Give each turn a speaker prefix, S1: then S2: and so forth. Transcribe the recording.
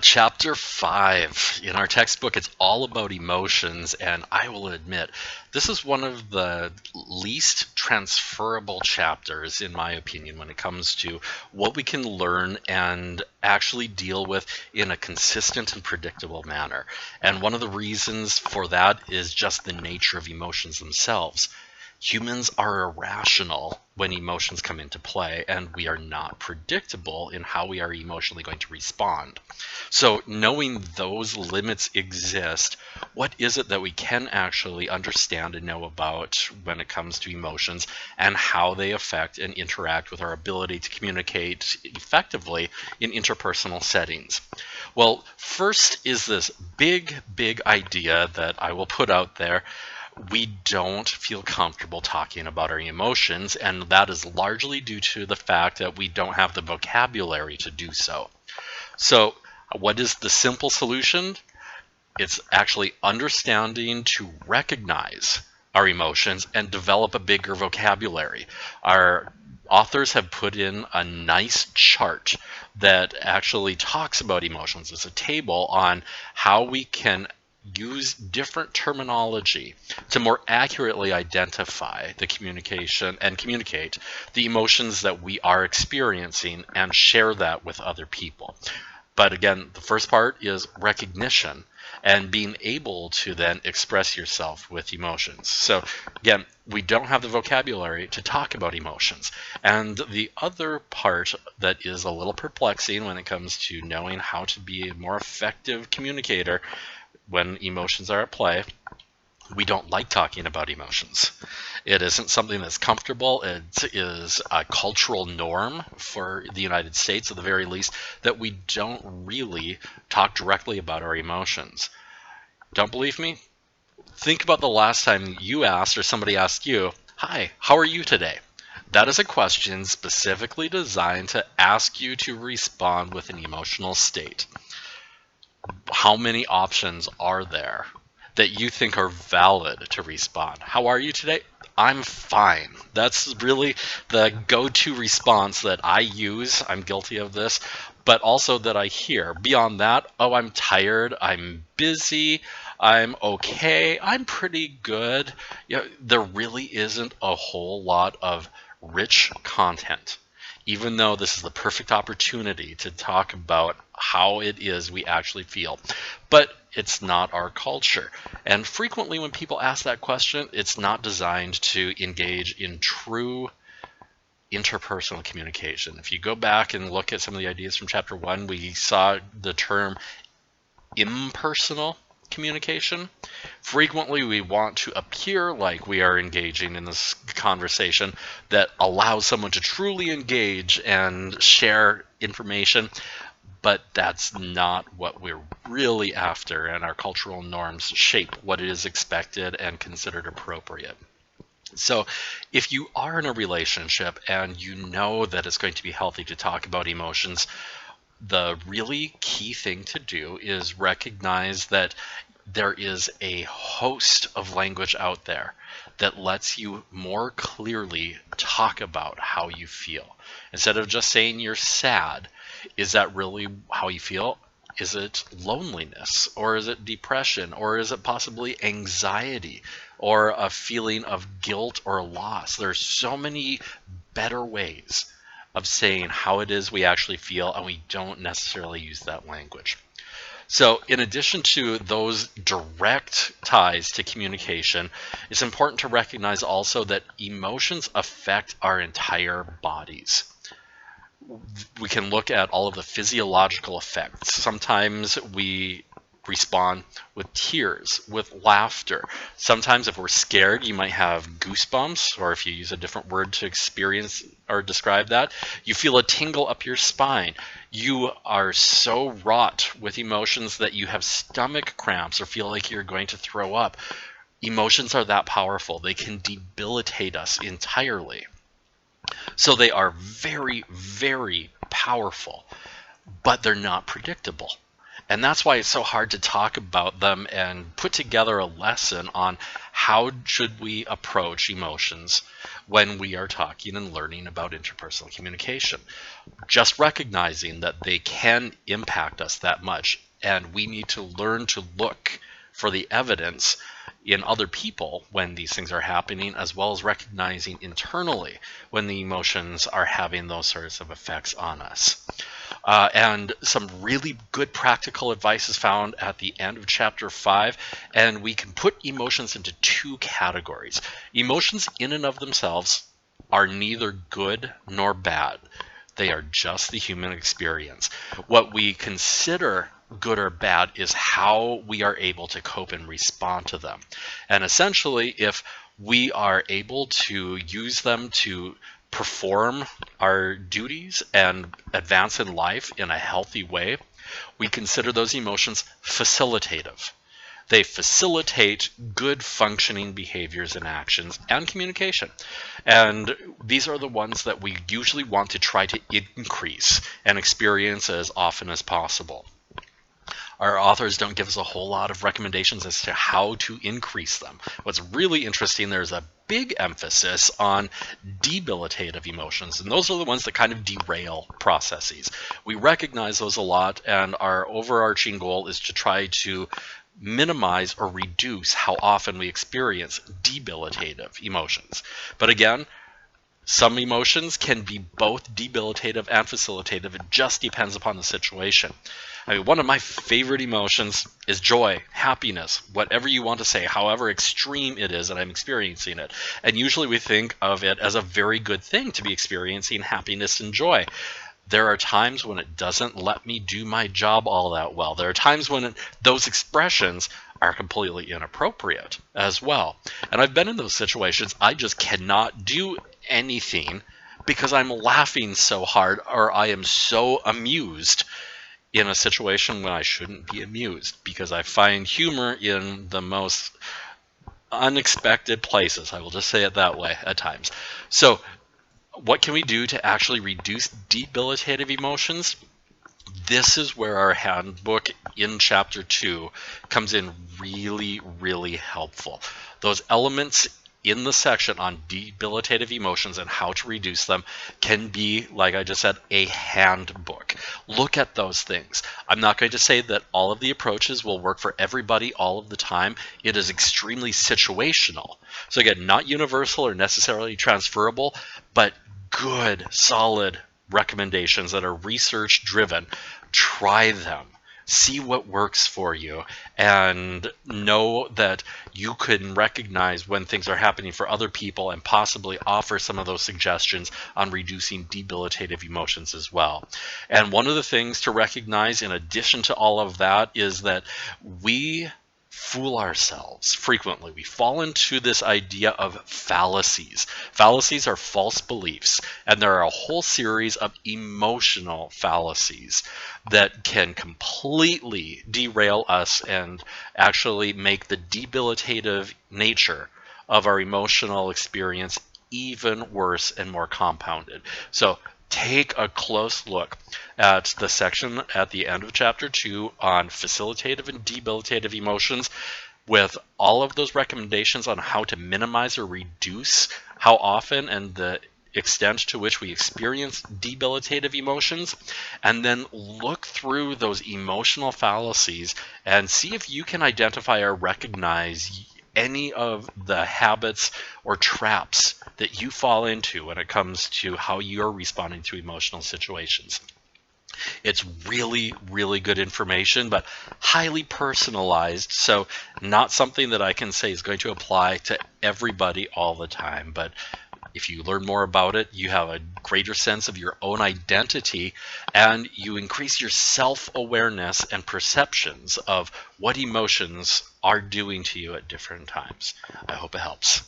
S1: Chapter 5. In our textbook, it's all about emotions, and I will admit, this is one of the least transferable chapters, in my opinion, when it comes to what we can learn and actually deal with in a consistent and predictable manner. And one of the reasons for that is just the nature of emotions themselves. Humans are irrational when emotions come into play, and we are not predictable in how we are emotionally going to respond. So, knowing those limits exist, what is it that we can actually understand and know about when it comes to emotions and how they affect and interact with our ability to communicate effectively in interpersonal settings? Well, first is this big idea that I will put out there. We don't feel comfortable talking about our emotions, and that is largely due to the fact that we don't have the vocabulary to do so. So, what is the simple solution? It's actually understanding to recognize our emotions and develop a bigger vocabulary. Our authors have put in a nice chart that actually talks about emotions. It's a table on how we can use different terminology to more accurately identify the communication and communicate the emotions that we are experiencing and share that with other people. But again, the first part is recognition and being able to then express yourself with emotions. So again, we don't have the vocabulary to talk about emotions. And the other part that is a little perplexing when it comes to knowing how to be a more effective communicator when emotions are at play, we don't like talking about emotions. It isn't something that's comfortable. It is a cultural norm for the United States, at the very least, that we don't really talk directly about our emotions. Don't believe me? Think about the last time you asked or somebody asked you, "Hi, how are you today?" That is a question specifically designed to ask you to respond with an emotional state. How many options are there that you think are valid to respond? How are you today? I'm fine. That's really the go-to response that I use. I'm guilty of this, but also that I hear. Beyond that, oh, I'm tired, I'm busy, I'm okay, I'm pretty good. There really isn't a whole lot of rich content, even though this is the perfect opportunity to talk about how it is we actually feel. But it's not our culture. And frequently when people ask that question, it's not designed to engage in true interpersonal communication. If you go back and look at some of the ideas from chapter 1, we saw the term impersonal communication. Frequently, we want to appear like we are engaging in this conversation that allows someone to truly engage and share information, but that's not what we're really after, and our cultural norms shape what is expected and considered appropriate. So if you are in a relationship and you know that it's going to be healthy to talk about emotions, the really key thing to do is recognize that there is a host of language out there that lets you more clearly talk about how you feel. Instead of just saying you're sad, is that really how you feel? Is it loneliness, or is it depression, or is it possibly anxiety, or a feeling of guilt or loss? There's so many better ways of saying how it is we actually feel, and we don't necessarily use that language. So in addition to those direct ties to communication, it's important to recognize also that emotions affect our entire bodies. We can look at all of the physiological effects. Sometimes we respond with tears, with laughter. Sometimes if we're scared, you might have goosebumps, or if you use a different word to experience or describe that, you feel a tingle up your spine. You are so wrought with emotions that you have stomach cramps or feel like you're going to throw up. Emotions are that powerful. They can debilitate us entirely. So they are very, very powerful, but they're not predictable. And that's why it's so hard to talk about them and put together a lesson on how should we approach emotions when we are talking and learning about interpersonal communication. Just recognizing that they can impact us that much, and we need to learn to look for the evidence in other people when these things are happening, as well as recognizing internally when the emotions are having those sorts of effects on us. And some really good practical advice is found at the end of chapter 5, and we can put emotions into two categories. Emotions in and of themselves are neither good nor bad. They are just the human experience. What we consider good or bad is how we are able to cope and respond to them. And essentially, if we are able to use them to perform our duties and advance in life in a healthy way, we consider those emotions facilitative. They facilitate good functioning behaviors and actions and communication. And these are the ones that we usually want to try to increase and experience as often as possible. Our authors don't give us a whole lot of recommendations as to how to increase them. What's really interesting, there's a big emphasis on debilitative emotions, and those are the ones that kind of derail processes. We recognize those a lot, and our overarching goal is to try to minimize or reduce how often we experience debilitative emotions. But again, some emotions can be both debilitative and facilitative. It just depends upon the situation. I mean, one of my favorite emotions is joy, happiness, whatever you want to say, however extreme it is that I'm experiencing it. And usually we think of it as a very good thing to be experiencing happiness and joy. There are times when it doesn't let me do my job all that well. There are times when those expressions are completely inappropriate as well. And I've been in those situations. I just cannot do anything because I'm laughing so hard, or I am so amused in a situation when I shouldn't be amused, because I find humor in the most unexpected places. I will just say it that way at times. So what can we do to actually reduce debilitative emotions? This is where our handbook in chapter 2 comes in really, really helpful. Those elements in the section on debilitative emotions and how to reduce them can be, like I just said, a handbook. Look at those things. I'm not going to say that all of the approaches will work for everybody all of the time. It is extremely situational. So again, not universal or necessarily transferable, but good, solid recommendations that are research driven. Try them. See what works for you, and know that you can recognize when things are happening for other people and possibly offer some of those suggestions on reducing debilitative emotions as well. And one of the things to recognize in addition to all of that is that we fool ourselves frequently. We fall into this idea of fallacies. Fallacies are false beliefs, and there are a whole series of emotional fallacies that can completely derail us and actually make the debilitative nature of our emotional experience even worse and more compounded. So take a close look at the section at the end of chapter 2 on facilitative and debilitative emotions, with all of those recommendations on how to minimize or reduce how often and the extent to which we experience debilitative emotions, and then look through those emotional fallacies and see if you can identify or recognize any of the habits or traps that you fall into when it comes to how you're responding to emotional situations. It's really, really good information, but highly personalized, so not something that I can say is going to apply to everybody all the time. But if you learn more about it, you have a greater sense of your own identity, and you increase your self-awareness and perceptions of what emotions are doing to you at different times. I hope it helps.